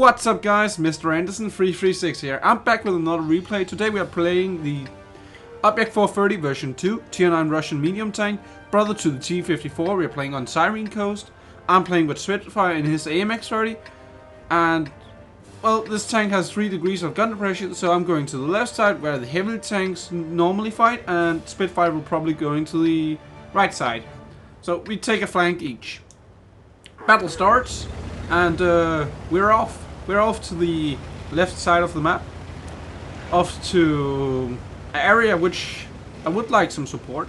What's up guys, Mr. Anderson 336 here. I'm back with another replay. Today we are playing the Object 430 version 2, tier 9 Russian medium tank, brother to the T-54. We are playing on Siren Coast. I'm playing with Spitfire in his AMX-30. And, well, this tank has 3 degrees of gun depression, so I'm going to the left side where the heavy tanks normally fight, and Spitfire will probably go into the right side. So we take a flank each. Battle starts. And we're off. We're off to the left side of the map. Off to an area which I would like some support.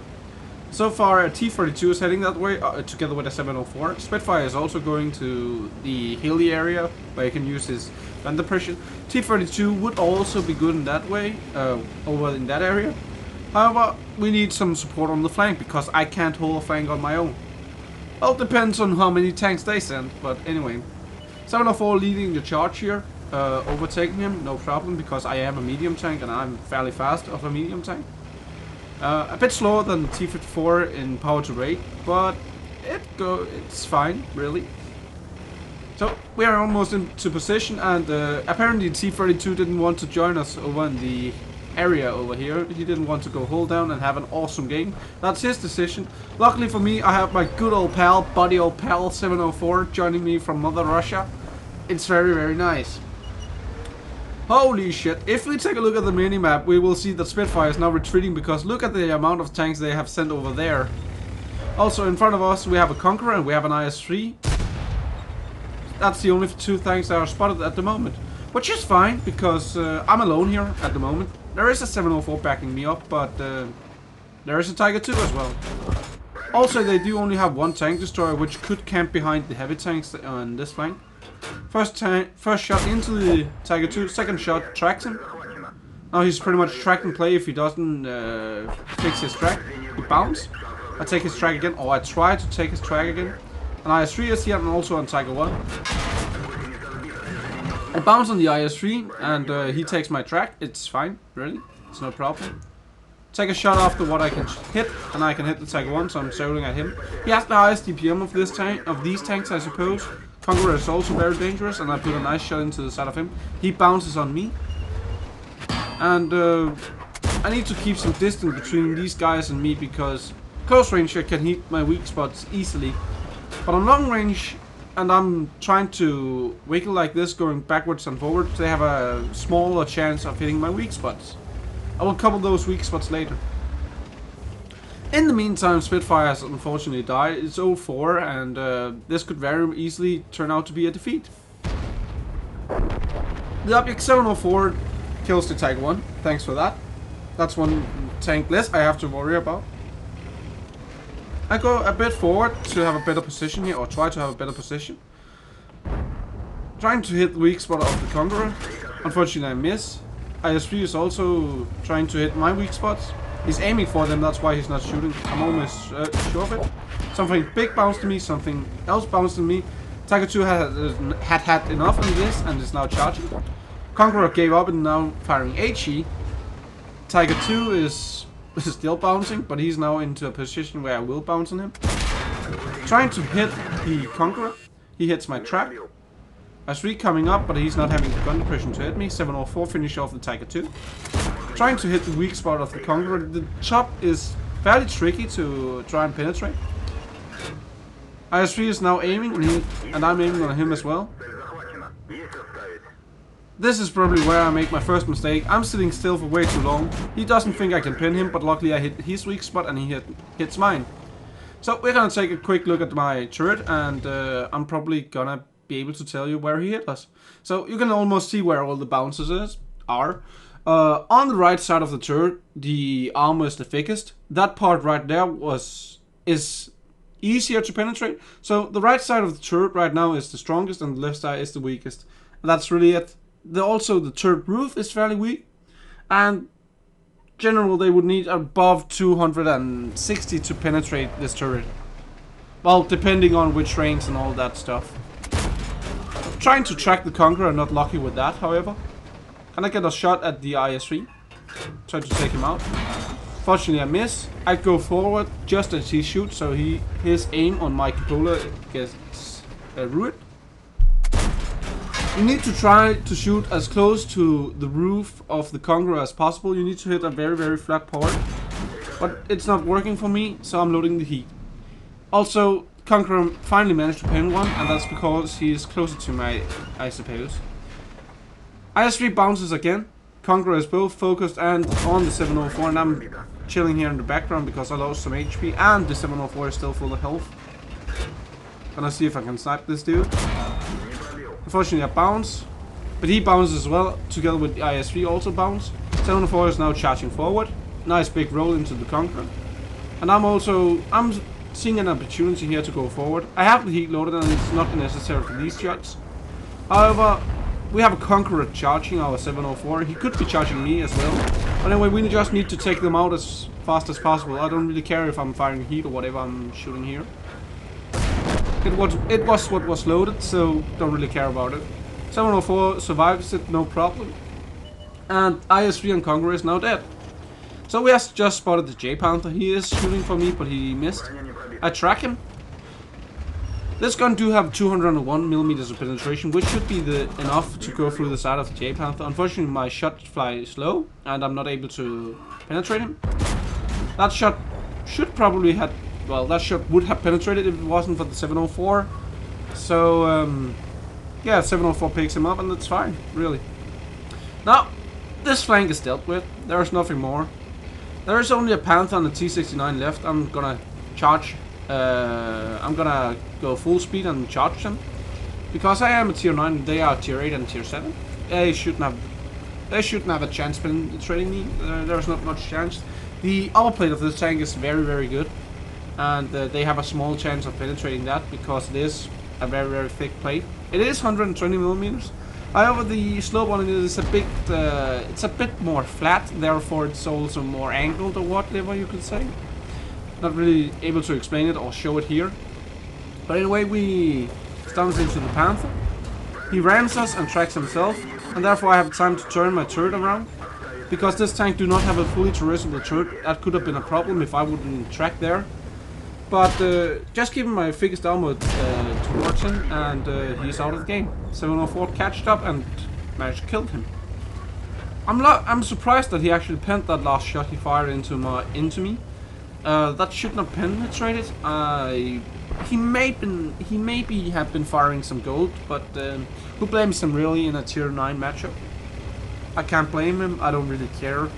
So far, a T-32 is heading that way, together with a 704. Spitfire is also going to the hilly area, where he can use his gun depression. T-32 would also be good in that way, over in that area. However, we need some support on the flank, because I can't hold a flank on my own. Well, it depends on how many tanks they send, but anyway. 704 leading the charge here, overtaking him, no problem, because I am a medium tank and I'm fairly fast of a medium tank. A bit slower than T-54 in power to rate, but it's fine, really. So, we are almost into position, and apparently T-32 didn't want to join us over in the area over here. He didn't want to go hold down and have an awesome game. That's his decision. Luckily for me, I have my good old pal, buddy old pal 704 joining me from Mother Russia. It's very, very nice. Holy shit. If we take a look at the minimap, we will see that Spitfire is now retreating, because look at the amount of tanks they have sent over there. Also in front of us we have a Conqueror and we have an IS-3. That's the only 2 tanks that are spotted at the moment. Which is fine, because I'm alone here at the moment. There is a 704 backing me up, but there is a Tiger 2 as well. Also, they do only have 1 tank destroyer, which could camp behind the heavy tanks on this flank. First shot into the Tiger 2, second shot tracks him. Now he's pretty much track and play if he doesn't fix his track. He bounces. I take his track again, or I try to take his track again. And IS-3 is here and also on Tiger 1. I bounce on the IS-3 and he takes my track. It's fine, really. It's no problem. Take a shot after what I can hit, and I can hit the Tiger 1, so I'm soloing at him. He has the highest DPM of this tank, of these tanks, I suppose. Conqueror is also very dangerous, and I put a nice shot into the side of him. He bounces on me. And I need to keep some distance between these guys and me, because close range I can hit my weak spots easily. But on long range, and I'm trying to wiggle like this, going backwards and forwards, they have a smaller chance of hitting my weak spots. I will cover those weak spots later. In the meantime, Spitfire has unfortunately died. It's 0-4, and this could very easily turn out to be a defeat. The Object 704 kills the Tiger 1. Thanks for that. That's 1 tank less I have to worry about. I go a bit forward to have a better position here, or try to have a better position. Trying to hit the weak spot of the Conqueror. Unfortunately I miss. IS-3 is also trying to hit my weak spots. He's aiming for them, that's why he's not shooting. I'm almost sure of it. Something big bounced to me, something else bounced to me. Tiger 2 had enough of this and is now charging. Conqueror gave up and now firing HE. Tiger 2 is still bouncing, but he's now into a position where I will bounce on him. Trying to hit the Conqueror. He hits my trap. IS-3 coming up, but he's not having the gun depression to hit me. 704 finish off the Tiger 2. Trying to hit the weak spot of the Conqueror. The chop is fairly tricky to try and penetrate. IS-3 is now aiming, and I'm aiming on him as well. This is probably where I make my first mistake. I'm sitting still for way too long. He doesn't think I can pin him, but luckily I hit his weak spot and he hits mine. So we're gonna take a quick look at my turret, and I'm probably gonna be able to tell you where he hit us. So you can almost see where all the bounces are. On the right side of the turret, the armor is the thickest. That part right there is easier to penetrate. So the right side of the turret right now is the strongest, and the left side is the weakest. And that's really it. Also, the turret roof is fairly weak, and general they would need above 260 to penetrate this turret. Well, depending on which range and all that stuff. Trying to track the Conqueror, not lucky with that, however. Can I get a shot at the IS-3? Try to take him out. Fortunately I miss. I go forward just as he shoots, so his aim on my cupola gets ruined. You need to try to shoot as close to the roof of the Conqueror as possible. You need to hit a very flat part. But it's not working for me, so I'm loading the heat. Also, Conqueror finally managed to pin one, and that's because he is closer to me, I suppose. IS-3 bounces again. Conqueror is both focused and on the 704, and I'm chilling here in the background because I lost some HP, and the 704 is still full of health. Gonna see if I can snipe this dude. Unfortunately, I bounce, but he bounces as well, together with the IS-3 also bounce. 704 is now charging forward. Nice big roll into the Conqueror. And I'm seeing an opportunity here to go forward. I have the heat loaded and it's not necessary for these shots. However, we have a Conqueror charging our 704. He could be charging me as well. But anyway, we just need to take them out as fast as possible. I don't really care if I'm firing heat or whatever I'm shooting here. It was what was loaded, so don't really care about it. 704 survives it, no problem. And IS-3 and Conqueror is now dead. So we have just spotted the J-Panther. He is shooting for me, but he missed. I track him. This gun do have 201mm of penetration, which should be enough to go through the side of the J-Panther. Unfortunately, my shot flies slow, and I'm not able to penetrate him. That shot should probably have... Well, that shot would have penetrated if it wasn't for the 704. So, yeah, 704 picks him up, and that's fine, really. Now, this flank is dealt with. There's nothing more. There is only a Panther and a T-69 left. I'm gonna charge. I'm gonna go full speed and charge them. Because I am a tier 9, they are tier 8 and tier 7. They shouldn't have a chance penetrating me. There's not much chance. The upper plate of this tank is very good. And they have a small chance of penetrating that because it is a very thick plate. It is 120mm. However, the slope on it is it's a bit more flat, therefore it's also more angled or whatever you could say. Not really able to explain it or show it here. But anyway, we stumbles into the Panther. He rams us and tracks himself, and therefore I have time to turn my turret around. Because this tank do not have a fully traversable turret, that could have been a problem if I wouldn't track there. But just keeping my figures downward towards him, and he's out of the game. 704 catched up and managed to kill him. I'm surprised that he actually penned that last shot he fired into me. That should not penetrate it. He maybe have been firing some gold, but who blames him really in a tier 9 matchup? I can't blame him. I don't really care.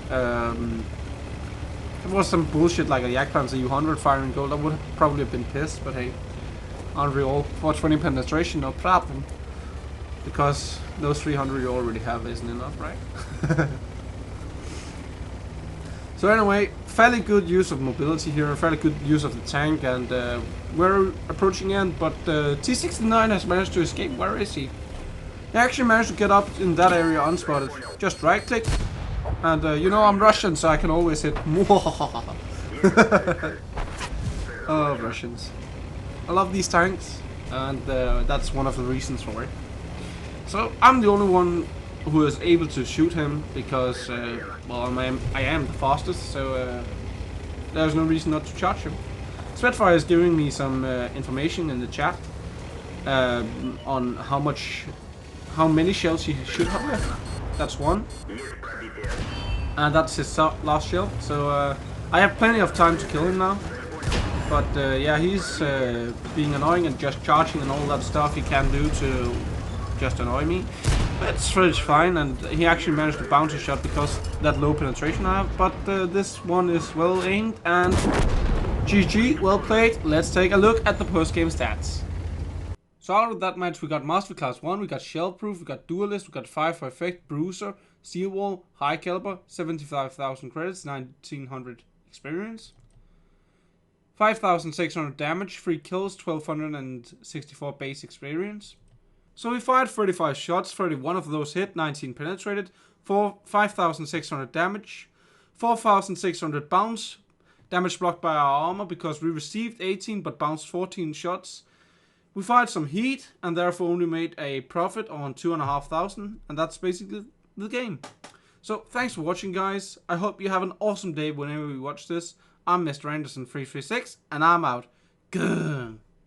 If it was some bullshit like a Jagdpanzer U100 firing gold, I would have probably been pissed, but hey, aren't we all? 420 penetration, no problem. Because those 300 you already have isn't enough, right? So anyway, fairly good use of mobility here, fairly good use of the tank, and we're approaching end, but T-69 has managed to escape. Where is he? He actually managed to get up in that area unspotted. Just right click. And you know I'm Russian, so I can always hit. Oh, Russians. I love these tanks, and that's one of the reasons for it. So I'm the only one who is able to shoot him because, well, I am the fastest, so there's no reason not to charge him. Spitfire is giving me some information in the chat on how many shells he should have left. That's one. And that's his last shell, so I have plenty of time to kill him now. But yeah, he's being annoying and just charging and all that stuff he can do to just annoy me. But it's fine, and he actually managed to bounce a shot because that low penetration I have. But this one is well aimed, and GG, well played. Let's take a look at the post-game stats. So out of that match we got Master Class 1, we got Shell Proof, we got Duelist, we got Fire for Effect, Bruiser, Steel Wall, High Caliber, 75,000 credits, 1900 experience, 5,600 damage, 3 kills, 1,264 base experience. So we fired 35 shots, 31 of those hit, 19 penetrated, 5,600 damage, 4,600 bounce, damage blocked by our armor because we received 18 but bounced 14 shots. We fired some heat and therefore only made a profit on 2,500, and that's basically the game. So thanks for watching, guys. I hope you have an awesome day whenever you watch this. I'm Mr. Anderson 336 and I'm out. Good.